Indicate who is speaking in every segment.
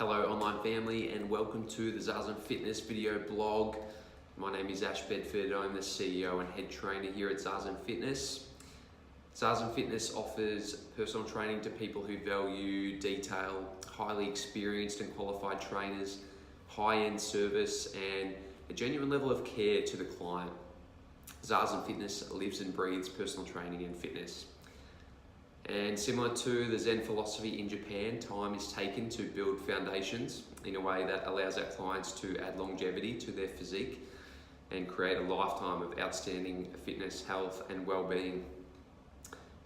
Speaker 1: Hello online family and welcome to the Zazen Fitness video blog. My name is Ash Bedford. I'm the CEO and head trainer here at Zazen Fitness. Zazen Fitness offers personal training to people who value detail, highly experienced and qualified trainers, high-end service and a genuine level of care to the client. Zazen Fitness lives and breathes personal training and fitness. And similar to the Zen philosophy in Japan, time is taken to build foundations in a way that allows our clients to add longevity to their physique and create a lifetime of outstanding fitness, health and well-being.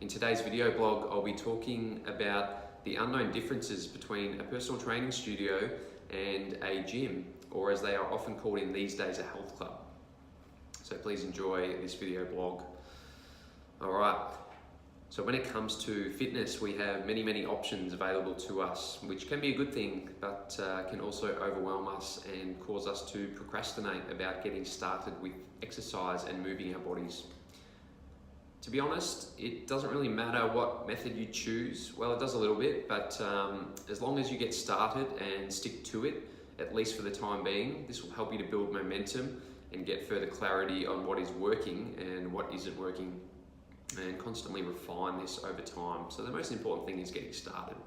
Speaker 1: In today's video blog, I'll be talking about the unknown differences between a personal training studio and a gym, or as they are often called in these days, a health club. So please enjoy this video blog. All right. So when it comes to fitness, we have many options available to us, which can be a good thing, but can also overwhelm us and cause us to procrastinate about getting started with exercise and moving our bodies. To be honest, it doesn't really matter what method you choose. Well, it does a little bit, but as long as you get started and stick to it, at least for the time being, this will help you to build momentum and get further clarity on what is working and what isn't working, and constantly refine this over time. So the most important thing is getting started.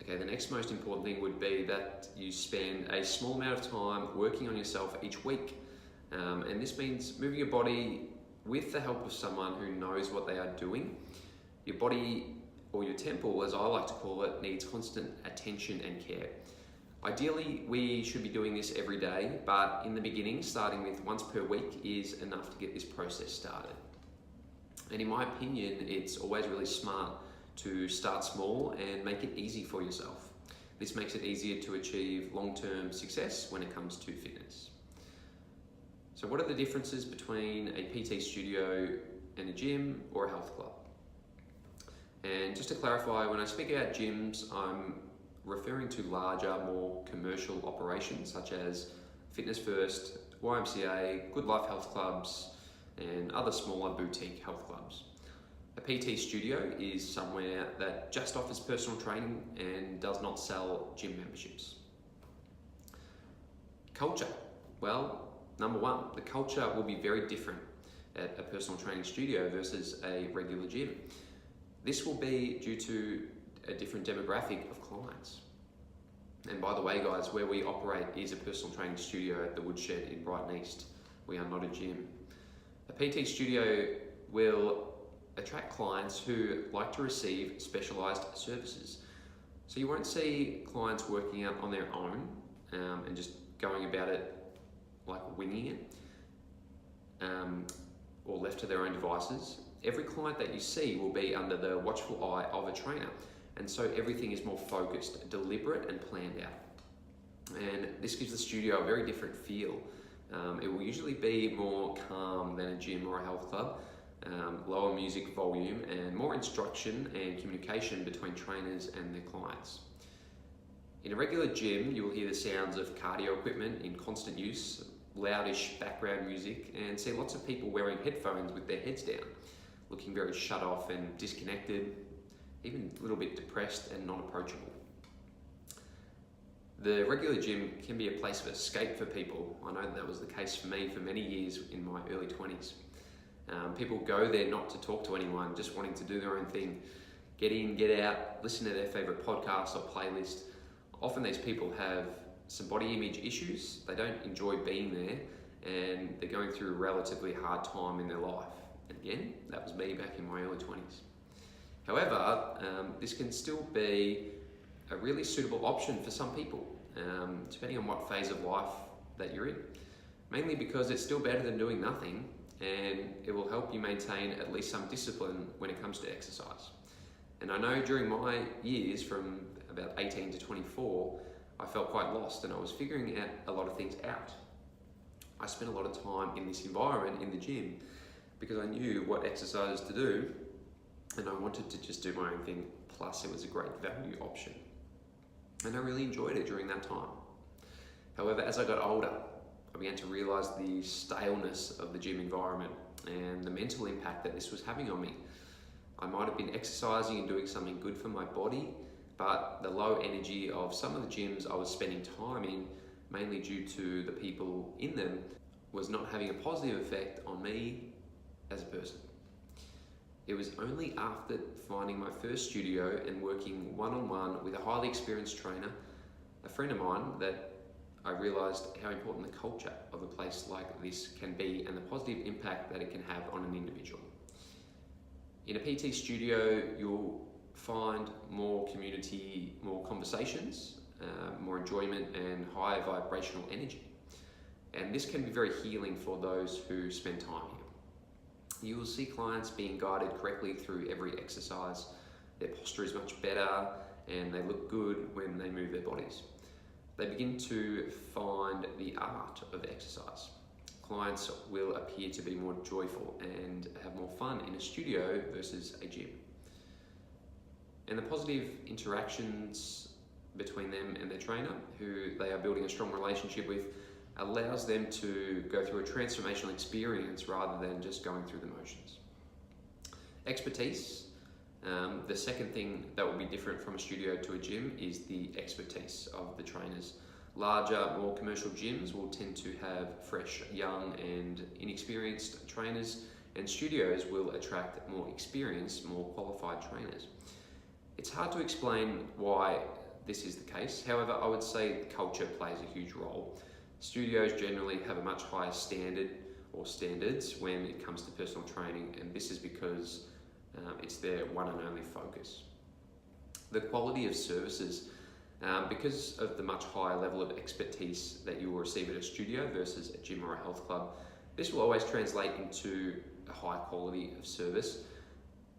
Speaker 1: Okay, the next most important thing would be that you spend a small amount of time working on yourself each week. And this means moving your body with the help of someone who knows what they are doing. Your body, or your temple as I like to call it, needs constant attention and care. Ideally, we should be doing this every day, but in the beginning, starting with once per week is enough to get this process started. And in my opinion, it's always really smart to start small and make it easy for yourself. This makes it easier to achieve long-term success when it comes to fitness. So what are the differences between a PT studio and a gym or a health club? And just to clarify, when I speak about gyms, I'm referring to larger, more commercial operations such as Fitness First, YMCA, Good Life Health Clubs, and other smaller boutique health clubs. A PT studio is somewhere that just offers personal training and does not sell gym memberships. Culture. Well, number one, the culture will be very different at a personal training studio versus a regular gym. This will be due to a different demographic of clients. And by the way, guys, where we operate is a personal training studio at the Woodshed in Brighton East. We are not a gym. A PT studio will attract clients who like to receive specialised services. So you won't see clients working out on their own and just going about it like winging it or left to their own devices. Every client that you see will be under the watchful eye of a trainer, and so everything is more focused, deliberate and planned out. And this gives the studio a very different feel. It will usually be more calm than a gym or a health club, lower music volume and more instruction and communication between trainers and their clients. In a regular gym, you will hear the sounds of cardio equipment in constant use, loudish background music, and see lots of people wearing headphones with their heads down, looking very shut off and disconnected, even a little bit depressed and non-approachable. The regular gym can be a place of escape for people. I know that was the case for me for many years in my early 20s. People go there not to talk to anyone, just wanting to do their own thing. Get in, get out, listen to their favourite podcast or playlist. Often these people have some body image issues. They don't enjoy being there and they're going through a relatively hard time in their life. And again, that was me back in my early 20s. However, this can still be a really suitable option for some people, depending on what phase of life that you're in. Mainly because it's still better than doing nothing, and it will help you maintain at least some discipline when it comes to exercise. And I know during my years from about 18 to 24, I felt quite lost and I was figuring out a lot of things out. I spent a lot of time in this environment in the gym because I knew what exercises to do and I wanted to just do my own thing, plus it was a great value option. And I really enjoyed it during that time. However, as I got older, I began to realise the staleness of the gym environment and the mental impact that this was having on me. I might have been exercising and doing something good for my body, but the low energy of some of the gyms I was spending time in, mainly due to the people in them, was not having a positive effect on me as a person. It was only after finding my first studio and working one-on-one with a highly experienced trainer, a friend of mine, that I realised how important the culture of a place like this can be and the positive impact that it can have on an individual. In a PT studio, you'll find more community, more conversations, more enjoyment and high vibrational energy. And this can be very healing for those who spend time here. You will see clients being guided correctly through every exercise. Their posture is much better and they look good when they move their bodies. They begin to find the art of exercise. Clients will appear to be more joyful and have more fun in a studio versus a gym. And the positive interactions between them and their trainer, who they are building a strong relationship with, allows them to go through a transformational experience rather than just going through the motions. Expertise. The second thing that will be different from a studio to a gym is the expertise of the trainers. Larger, more commercial gyms will tend to have fresh, young and inexperienced trainers, and studios will attract more experienced, more qualified trainers. It's hard to explain why this is the case. However, I would say culture plays a huge role. Studios generally have a much higher standard or standards when it comes to personal training, and this is because it's their one and only focus. The quality of services, because of the much higher level of expertise that you will receive at a studio versus a gym or a health club, this will always translate into a high quality of service.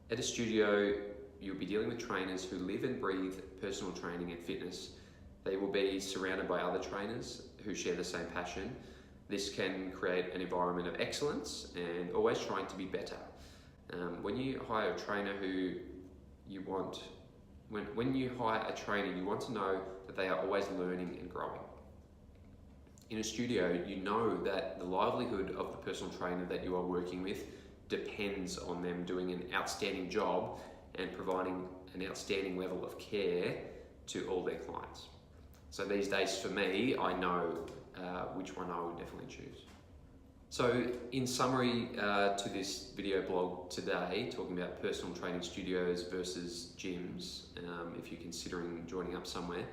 Speaker 1: At a studio, you'll be dealing with trainers who live and breathe personal training and fitness. They will be surrounded by other trainers who share the same passion. This can create an environment of excellence and always trying to be better. When you hire a trainer when you hire a trainer, you want to know that they are always learning and growing. In a studio, you know that the livelihood of the personal trainer that you are working with depends on them doing an outstanding job and providing an outstanding level of care to all their clients. So these days for me, I know which one I would definitely choose. So in summary to this video blog today, talking about personal training studios versus gyms, if you're considering joining up somewhere,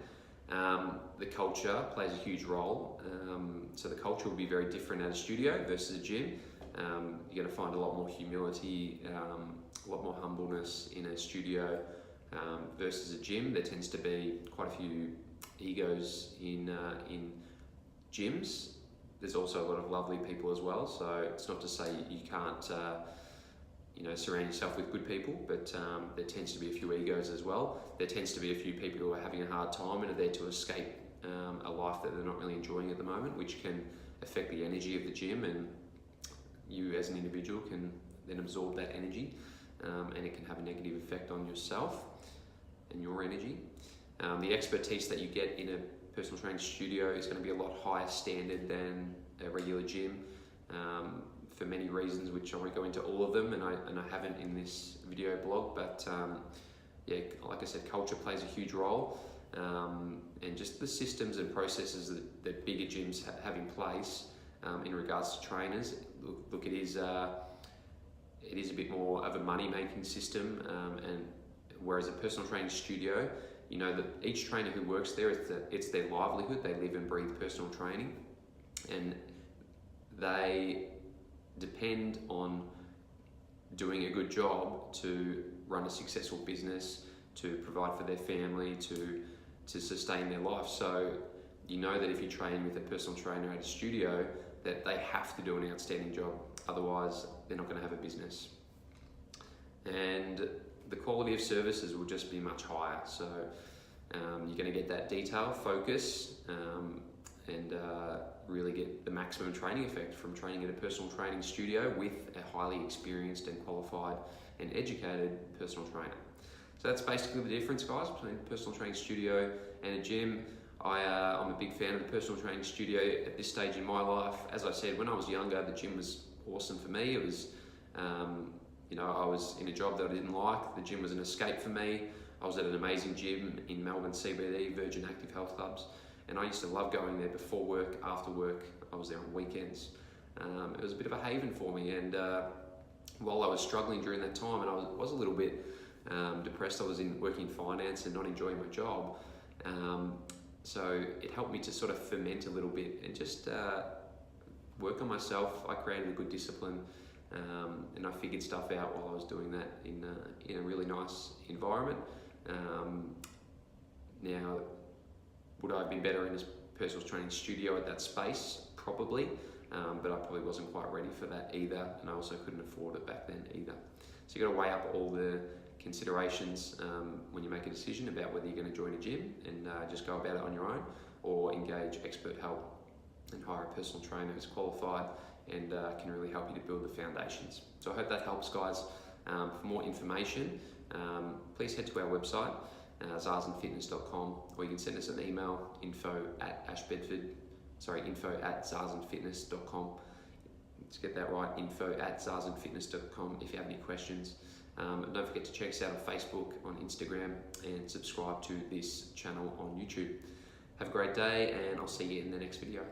Speaker 1: the culture plays a huge role. So the culture will be very different at a studio versus a gym. You're going to find a lot more humility, a lot more humbleness in a studio versus a gym. There tends to be quite a few egos in gyms. There's also a lot of lovely people as well, so it's not to say you can't surround yourself with good people, but there tends to be a few egos as well. There tends to be a few people who are having a hard time and are there to escape a life that they're not really enjoying at the moment, which can affect the energy of the gym, and you as an individual can then absorb that energy, and it can have a negative effect on yourself and your energy. The expertise that you get in a personal training studio is going to be a lot higher standard than a regular gym, for many reasons, which I won't go into all of them, and I haven't in this video blog, but yeah, like I said, culture plays a huge role, and just the systems and processes that bigger gyms have in place in regards to trainers. Look, it is a bit more of a money-making system, and whereas a personal training studio, you know that each trainer who works there, it's their livelihood. They live and breathe personal training, and they depend on doing a good job to run a successful business, to provide for their family, to sustain their life. So you know that if you train with a personal trainer at a studio, that they have to do an outstanding job, otherwise they're not going to have a business. And the quality of services will just be much higher. So you're going to get that detail, focus, and really get the maximum training effect from training at a personal training studio with a highly experienced and qualified and educated personal trainer. So that's basically the difference, guys, between a personal training studio and a gym. I'm a big fan of the personal training studio at this stage in my life. As I said, when I was younger, the gym was awesome for me. It was I was in a job that I didn't like. The gym was an escape for me. I was at an amazing gym in Melbourne CBD, Virgin Active Health Clubs, and I used to love going there before work, after work. I was there on weekends. It was a bit of a haven for me, and while I was struggling during that time, and I was a little bit depressed. I was working in finance and not enjoying my job. So it helped me to sort of ferment a little bit and just work on myself. I created a good discipline, and I figured stuff out while I was doing that in a really nice environment. Now, would I have been better in a personal training studio at that space? Probably, but I probably wasn't quite ready for that either, and I also couldn't afford it back then either. So you got to weigh up all the considerations when you make a decision about whether you're going to join a gym and just go about it on your own, or engage expert help and hire a personal trainer who's qualified and can really help you to build the foundations. So I hope that helps, guys. For more information, please head to our website, zazenfitness.com, or you can send us an email, info@zazenfitness.com. Let's get that right, info@zazenfitness.com if you have any questions. And don't forget to check us out on Facebook, on Instagram, and subscribe to this channel on YouTube. Have a great day, and I'll see you in the next video.